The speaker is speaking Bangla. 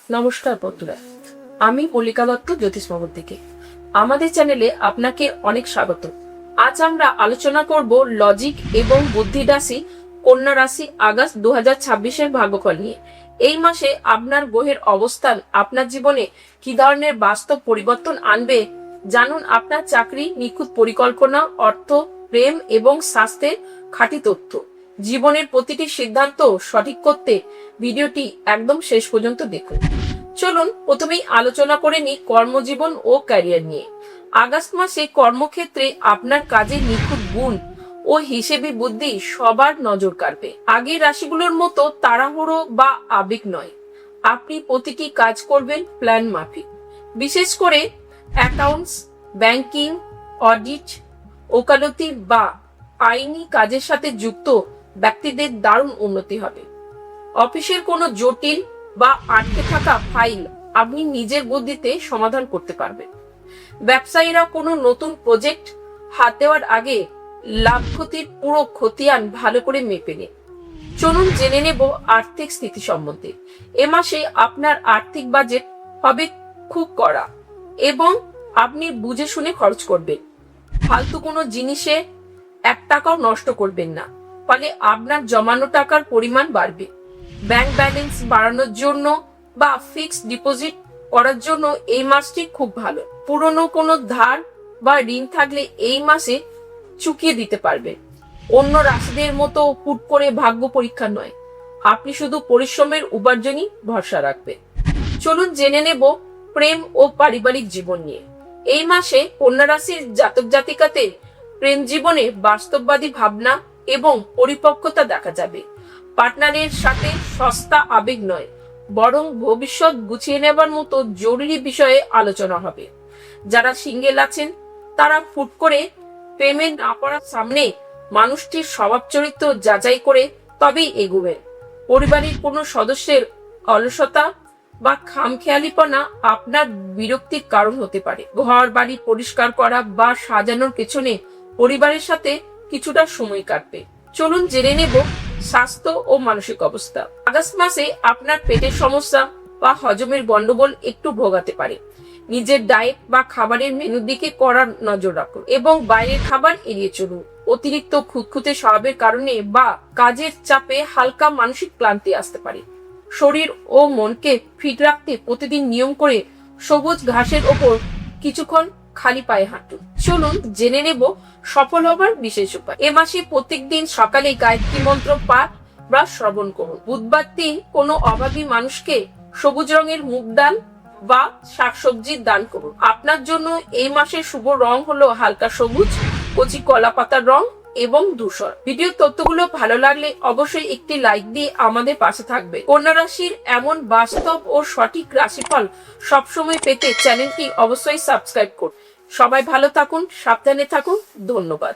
নমস্কার বন্ধুরা, আমি মল্লিকা দত্ত জ্যোতিষমহল থেকে আমাদের চ্যানেলে আপনাকে অনেক স্বাগত। আজ আমরা আলোচনা করব লজিক এবং বুদ্ধি রাশি কন্যা রাশি আগস্ট 2026-এর ভাগ্যফল নিয়ে। এই মাসে আপনার গ্রহের অবস্থান আপনার জীবনে কি ধরনের বাস্তব পরিবর্তন আনবে জানুন। আপনার চাকরি, নিখুঁত পরিকল্পনা, অর্থ, প্রেম এবং স্বাস্থ্যের খাঁটি তথ্য। জীবনের প্রতিটি সিদ্ধান্ত সঠিক করতে ভিডিওটি একদম শেষ পর্যন্ত দেখুন। চলুন প্রথমেই আলোচনা করে নিই কর্মজীবন ও ক্যারিয়ার নিয়ে। আগস্ট মাসে কর্মক্ষেত্রে আপনার কাজের নিখুঁত গুণ ও হিসেবে বুদ্ধি সবার নজর কাড়বে। আগের রাশিগুলোর মতো তাড়াহুড়ো বা আবেগ নয়, আপনি প্রতিটি কাজ করবেন প্ল্যান মাফিক। বিশেষ করে অ্যাকাউন্টস, ব্যাংকিং, অডিট, ওকালতি বা আইনি কাজের সাথে যুক্ত ব্যক্তিদের দারুণ উন্নতি হবে। অফিসের কোনো জটিল বা আটকে থাকা ফাইল আপনি নিজের বুদ্ধিতে সমাধান করতে পারবেন। ব্যবসায়ীরা কোনো নতুন প্রজেক্ট হাত দেওয়ার আগে লাভ ক্ষতির পুরো খতিয়ান ভালো করে মেপে নিন। চলুন জেনে নেব আর্থিক স্থিতি সম্বন্ধে। এ মাসে আপনার আর্থিক বাজেট হবে খুব কড়া এবং আপনি বুঝে শুনে খরচ করবেন। ফালতু কোনো জিনিসে 1 টাকাও নষ্ট করবেন না, ফলে আপনার জমানো টাকার পরিমাণ বাড়বে। ব্যাংক ব্যালেন্স বাড়ানোর জন্য বা ফিক্সড ডিপোজিট করার জন্য এই মাসটি খুব ভালো। পুরনো কোনো ধার বা ঋণ থাকলে এই মাসে চুকিয়ে দিতে পারবেন। অন্য রাশিদের মতো হুট করে ভাগ্য পরীক্ষা নয়, আপনি শুধু পরিশ্রমের উপার্জনই ভরসা রাখবেন। চলুন জেনে নেব প্রেম ও পারিবারিক জীবন নিয়ে। এই মাসে কন্যা রাশির জাতক জাতিকাদের প্রেম জীবনে বাস্তববাদী ভাবনা এবং পরিপক্কতা দেখা যাবে। পার্টনারের সাথে সস্তা আবেগ নয়, বরং ভবিষ্যৎ গুছিয়ে নেবার মতো জরুরি বিষয়ে আলোচনা হবে। যারা সিঙ্গেল আছেন তারা ফুট করে প্রেমে না পড়ার সামনে মানুষটির স্বভাব চরিত্র যাচাই করে তবেই এগোবেন। পরিবারের কোনো সদস্যের অলসতা বা খামখেয়ালিপনা আপনার বিরক্তির কারণ হতে পারে। ঘর বাড়ি পরিষ্কার করা বা সাজানোর পেছনে পরিবারের সাথে কিছুটা সময় কাটবে। চলুন জেনে নেব স্বাস্থ্য ও মানসিক অবস্থা। আগস্ট মাসে আপনার পেটের সমস্যা বা হজমের গন্ডগোল একটু ভোগাতে পারে। নিজের ডায়েট বা খাবারের মেনুর দিকে কড়া নজর রাখুন এবং বাইরের খাবার এড়িয়ে চলুন। অতিরিক্ত খুঁতখুঁতে স্বভাবের কারণে বা কাজের চাপে হালকা মানসিক ক্লান্তি আসতে পারে। শরীর ও মনকে ফিট রাখতে প্রতিদিন নিয়ম করে সবুজ ঘাসের ওপর কিছুক্ষণ খালি পায়ে হাঁটুন। চলুন জেনে নেব সফল হবার বিশেষ উপায়। এ মাসে প্রত্যেকদিন সকালে গায়ত্রী মন্ত্র পাঠ বা শ্রবণ করুন। বুধবার দিন কোনো অভাবী মানুষকে সবুজ রঙের মুগ ডাল বা শাকসবজির দান করুন। আপনার জন্য এই মাসের শুভ রং হলো হালকা সবুজ, কচি কলা পাতার রং এবং ধূসর। ভিডিও তথ্যগুলো ভালো লাগলে অবশ্যই একটি লাইক দিয়ে আমাদের পাশে থাকবে। কন্যা রাশির এমন বাস্তব ও সঠিক রাশিফল সবসময় পেতে চ্যানেলটি অবশ্যই সাবস্ক্রাইব করুন। সবাই ভালো থাকুন, সাবধানে থাকুন। ধন্যবাদ।